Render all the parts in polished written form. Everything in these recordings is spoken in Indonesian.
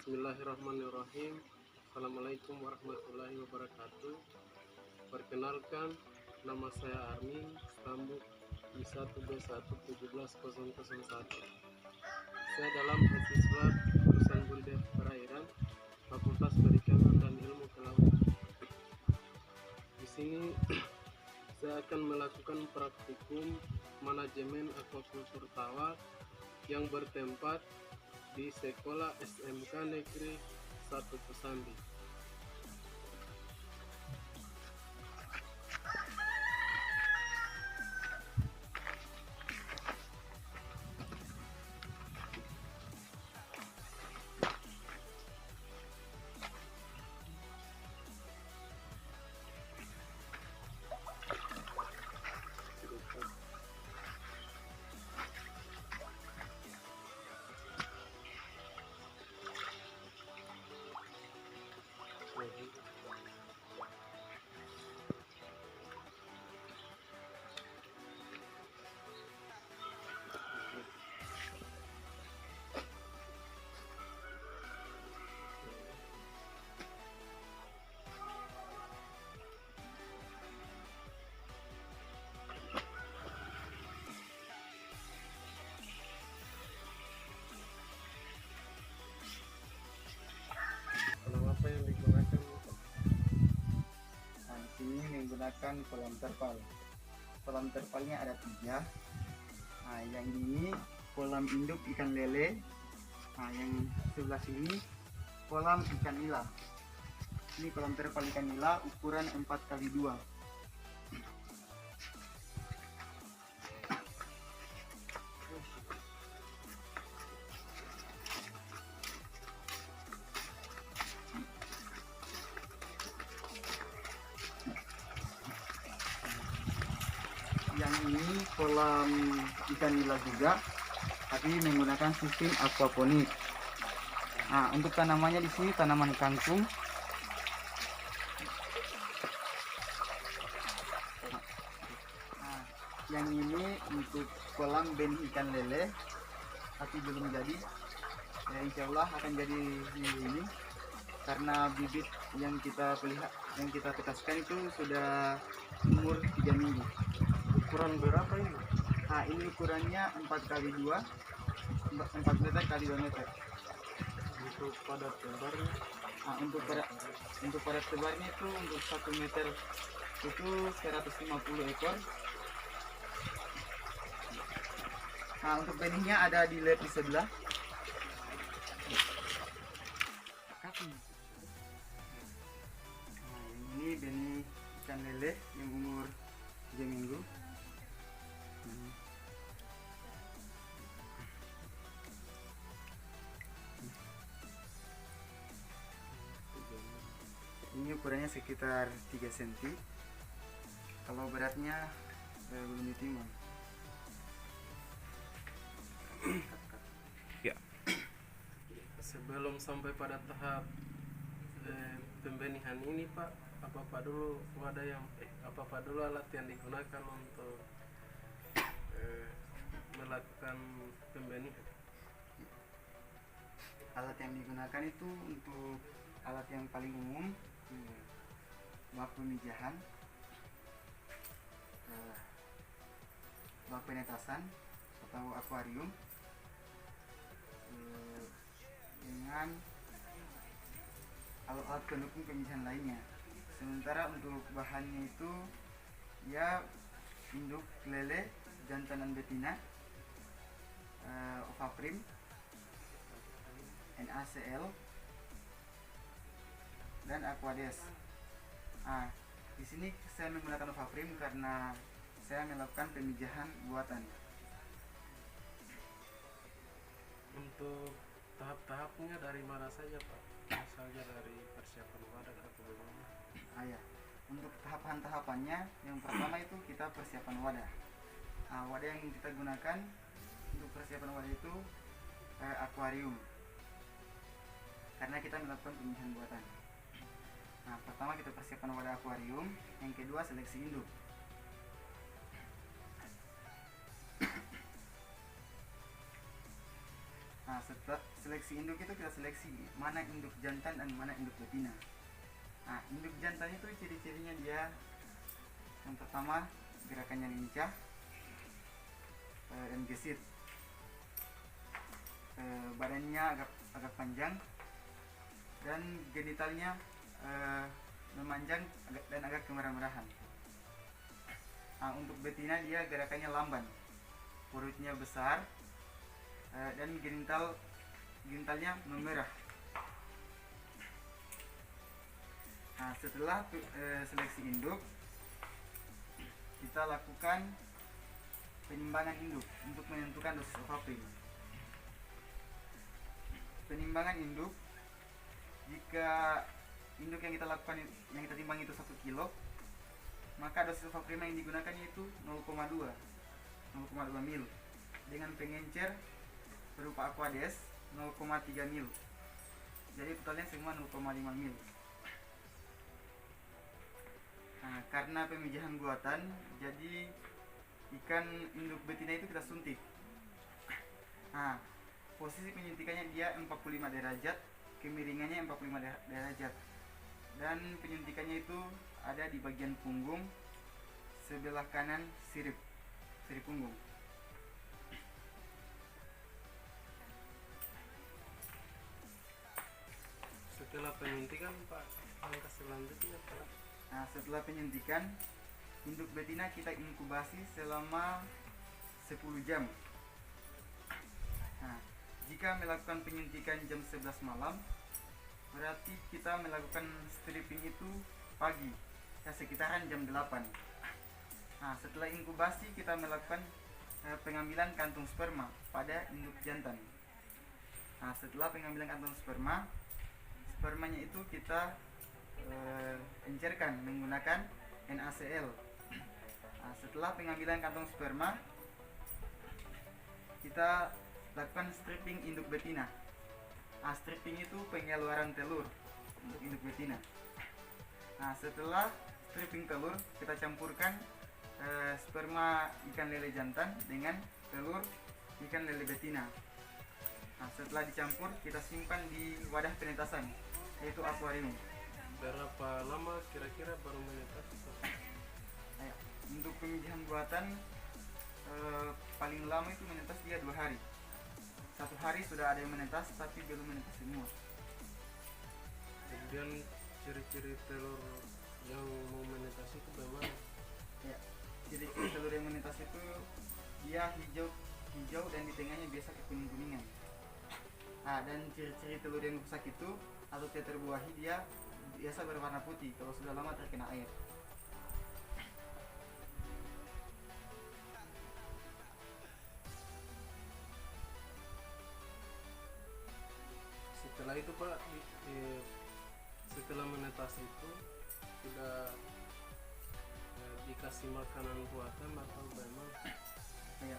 Bismillahirrahmanirrahim. Assalamualaikum warahmatullahi wabarakatuh. Perkenalkan, nama saya Armin, stambuk I1B11701. Saya adalah mahasiswa jurusan Budidaya Perairan, Fakultas Perikanan dan Ilmu Kelautan. Di sini saya akan melakukan praktikum manajemen aquaculture tawar yang bertempat di Sekolah SMK Negeri 1 Kosambi. Apa yang digunakan? Nah, di sini menggunakan kolam terpal. Kolam terpalnya ada 3. Nah, yang ini kolam induk ikan lele. Nah, yang sebelah sini kolam ikan nila. Ini kolam terpal ikan nila ukuran 4x2. Yang ini kolam ikan nila juga, tapi menggunakan sistem aquaponik. Nah, untuk tanamannya di sini tanaman kangkung. Nah, yang ini untuk kolam benih ikan lele, tapi belum jadi. Ya, insya Allah akan jadi minggu ini, karena bibit yang kita pelihara, yang kita tetaskan itu sudah umur 3 minggu. Ukuran berapa ini? Nah, ini ukurannya 4x2, 4 meter kali 2 meter. Untuk padat tebarnya? Nah, untuk padat tebarnya itu untuk 1 meter itu 150 ekor. Nah, untuk benihnya ada di lab di sebelah. Nah, ini benih ikan lele yang umur 3 minggu. Ini ukurannya sekitar 3 cm. Kalau beratnya belum ditimbang. Ya. Sebelum sampai pada tahap pembenihan ini, Pak, apa dulu alat yang digunakan untuk melakukan pembenihan? Alat yang digunakan itu untuk alat yang paling umum, bak pemijahan, bak penetasan atau akuarium, dengan alat-alat pendukung pemijahan lainnya. Sementara untuk bahannya itu ya induk lele, jantan dan betina, Ovaprim, NaCl, dan Aquades. Nah, di sini saya menggunakan Ovaprim karena saya melakukan pemijahan buatan. Untuk tahap-tahapnya dari mana saja, Pak? Misalnya dari persiapan wadah atau bagaimana? Ya. Untuk tahapan-tahapannya, yang pertama itu kita persiapan wadah. Nah, wadah yang kita gunakan untuk persiapan wadah itu akuarium, karena kita melakukan pemijahan buatan. Nah, pertama kita persiapan wadah akuarium, yang kedua seleksi induk. Nah, seleksi induk itu kita seleksi mana induk jantan dan mana induk betina. Nah, induk jantan itu ciri-cirinya dia yang pertama gerakannya lincah dan gesit, badannya agak panjang dan genitalnya memanjang dan agak kemerah-merahan. Nah, untuk betina dia gerakannya lamban, perutnya besar dan genitalnya memerah. Nah, setelah seleksi induk, kita lakukan penimbangan induk untuk menentukan dosis ovaprin. Penimbangan induk, jika induk yang kita lakukan yang kita timbang itu 1 kilo, maka dosis ovaprin yang digunakan itu 0,2 mil dengan pengencer berupa aquades 0,3 mil. Jadi totalnya semua 0,5 mil. Nah, karena pemijahan buatan, jadi ikan induk betina itu kita suntik. Nah, posisi penyuntikannya dia 45 derajat, kemiringannya 45 derajat. Dan penyuntikannya itu ada di bagian punggung sebelah kanan sirip punggung. Setelah penyuntikan Pak, langkah selanjutnya Pak. Nah, setelah penyuntikan, induk betina kita inkubasi selama 10 jam. Nah, jika melakukan penyuntikan jam 11 malam, berarti kita melakukan stripping itu pagi, ya sekitaran jam 8. Nah, setelah inkubasi kita melakukan pengambilan kantung sperma pada induk jantan. Nah, setelah pengambilan kantung spermanya itu kita encerkan menggunakan NaCl. Nah, setelah pengambilan kantong sperma, kita lakukan stripping induk betina. Nah, stripping itu pengeluaran telur untuk induk betina. Nah, setelah stripping telur, kita campurkan sperma ikan lele jantan dengan telur ikan lele betina. Nah, setelah dicampur, kita simpan di wadah penetasan, yaitu akuarium. Berapa lama kira-kira baru menetas? Untuk pemijahan buatan paling lama itu menetas dia 2 hari. 1 hari sudah ada yang menetas, tapi belum menetas semua. Kemudian ciri-ciri telur yang mau menetas itu bagaimana? Ya, ciri-ciri telur yang menetas itu dia hijau dan di tengahnya biasa kekuning-kuningan. Nah, dan ciri-ciri telur yang rusak itu atau tidak terbuahi dia biasa berwarna putih kalau sudah lama terkena air. Setelah itu Pak, setelah menetas itu sudah dikasih makanan buatan atau bagaimana? Ya,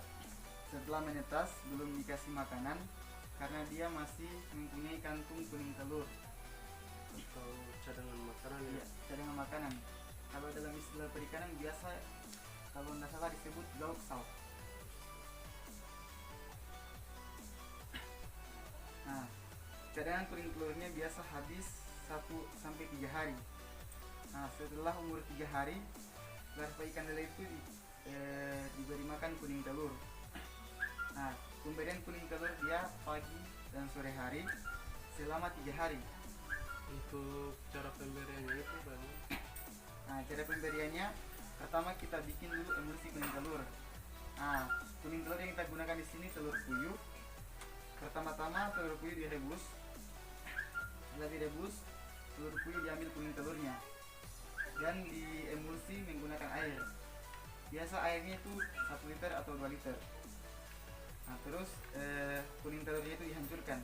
setelah menetas belum dikasih makanan karena dia masih mempunyai kantung kuning telur Atau cadangan makanan ya? ya, cadangan makanan. Kalau dalam istilah perikanan biasa kalau tidak salah disebut lauk salt. Nah, cadangan kuning telurnya biasa habis 1-3 hari. Nah, setelah umur 3 hari, larva ikan lele itu diberi makan kuning telur. Nah, pemberian kuning telur dia pagi dan sore hari selama 3 hari. Untuk cara pemberiannya itu bagaimana? Nah, cara pemberiannya pertama kita bikin dulu emulsi kuning telur. Nah, kuning telur yang kita gunakan di sini telur puyuh. Pertama-tama telur puyuh direbus. Setelah direbus, telur puyuh diambil kuning telurnya dan diemulsi menggunakan air. Biasa airnya itu 1 liter atau 2 liter. Nah, terus kuning telurnya itu dihancurkan.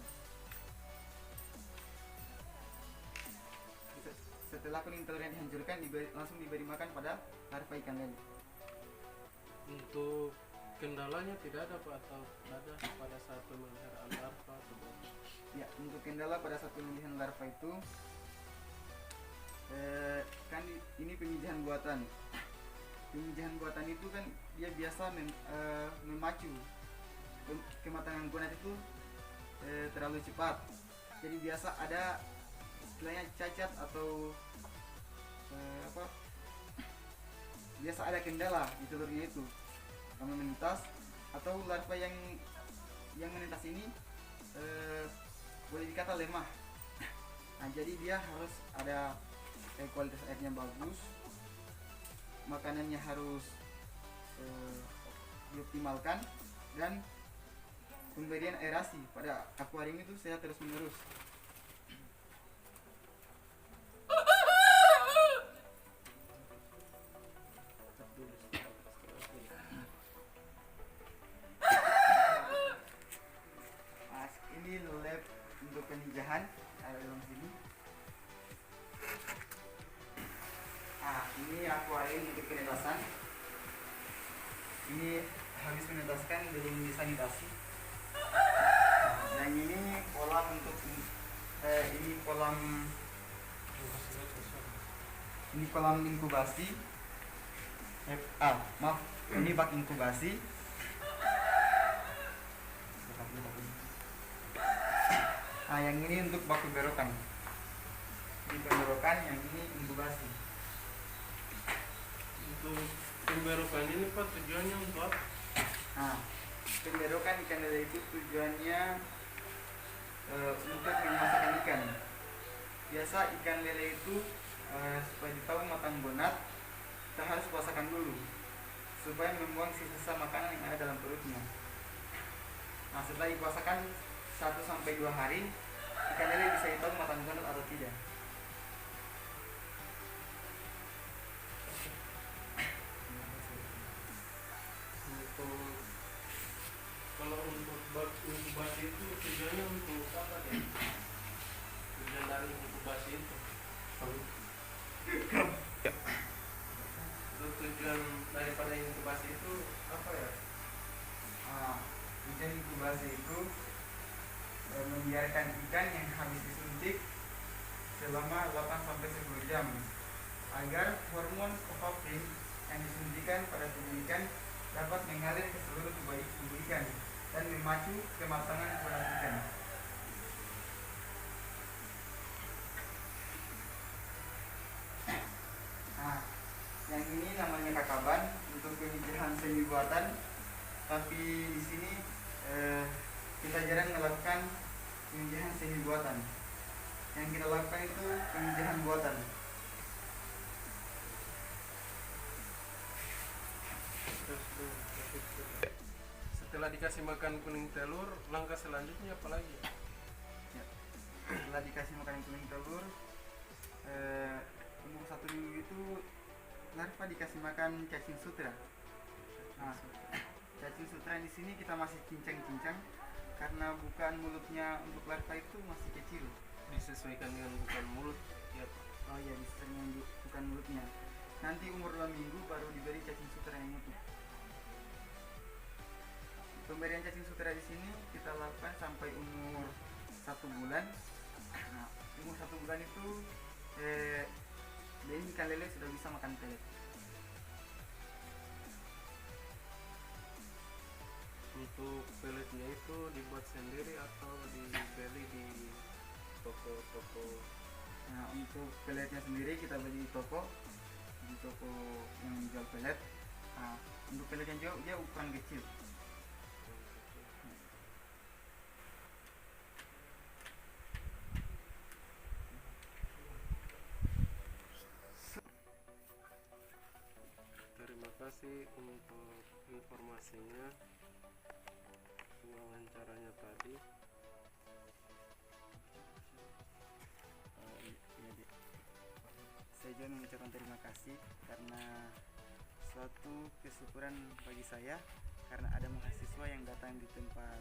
Setelah kuning telurnya dihancurkan, langsung diberi makan pada larva ikan lele. Untuk kendalanya tidak ada Pak, atau ada pada saat pemeliharaan larva atau bagaimana? Ya, untuk kendala pada saat pemilihan larva itu kan ini pemijahan buatan. Pemijahan buatan itu kan dia biasa memacu kematangan kuat itu terlalu cepat. Jadi biasa ada istilahnya cacat atau apa, biasa ada kendala di telurnya itu karena menetas, atau larva yang menetas ini boleh dikata lemah. Nah, jadi dia harus ada kualitas airnya bagus, makanannya harus dioptimalkan, dan pemberian aerasi pada akuarium itu saya terus menerus. Ini lab untuk penijahan ada dalam sini. Ini akuarium untuk penetasan. Ini habis menetaskan belum disanitasi. Dan ini kolam untuk ini kolam inkubasi. Maaf, ini bak inkubasi. Yang ini untuk bak pemberokan. Ini pemberokan, yang ini inkubasi. Untuk pemberokan ini Pak tujuannya untuk apa? Pemberokan ikan lele itu tujuannya untuk memasakkan ikan. Biasa ikan lele itu supaya tahu matang bonat, kita harus puasakan dulu supaya membuang sisa-sisa makanan yang ada dalam perutnya. Setelah dipuasakan 1-2 hari, ikan lele bisa tahu matang bonat atau tidak. Kalau untuk bak inkubasi itu tujuannya untuk apa ya? Tujuan dari inkubasi itu? Itu tujuan daripada inkubasi itu apa ya? Tujuan inkubasi itu membiarkan ikan yang habis disuntik selama 8-10 jam agar hormon copeprin yang disuntikan pada tubuh ikan dapat mengalir ke seluruh tubuh ikan dan memacu kematangan produk ikan. Yang ini namanya kakaban untuk pemijahan semi buatan, tapi di sini kita jarang melakukan pemijahan semi buatan. Yang kita lakukan itu pemijahan buatan. Setelah dikasih makan kuning telur, langkah selanjutnya apa lagi? Ya. Setelah dikasih makan kuning telur, umur 1 minggu itu larva dikasih makan cacing sutra. Cacing sutra di sini kita masih cincang-cincang karena bukan mulutnya untuk larva itu masih kecil. Disesuaikan dengan bukan mulut ya Pak. Oh iya, disesuaikan dengan bukan mulutnya. Nanti umur 2 minggu baru diberi cacing sutra yang utuh. Pemberian cacing sutra di sini kita lakukan sampai umur 1 bulan. Umur 1 bulan itu jadi ikan lele sudah bisa makan pelet. Untuk peletnya itu dibuat sendiri atau dibeli di toko-toko? Untuk peletnya sendiri kita beli di toko yang jual pelet. Untuk pelet yang jauh dia ukuran kecil. Terima kasih untuk informasinya, wawancaranya tadi. Saya juga mengucapkan terima kasih karena suatu kesyukuran bagi saya karena ada mahasiswa yang datang di tempat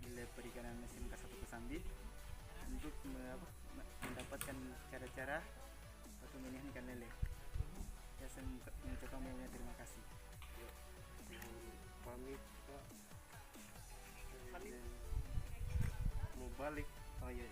di lab perikanan SMK 1 Kosambi untuk mendapatkan cara-cara pemilihan ikan lele. Saya mengucapkan banyak terima kasih. Pamit Pak. Mau balik. Oh iya.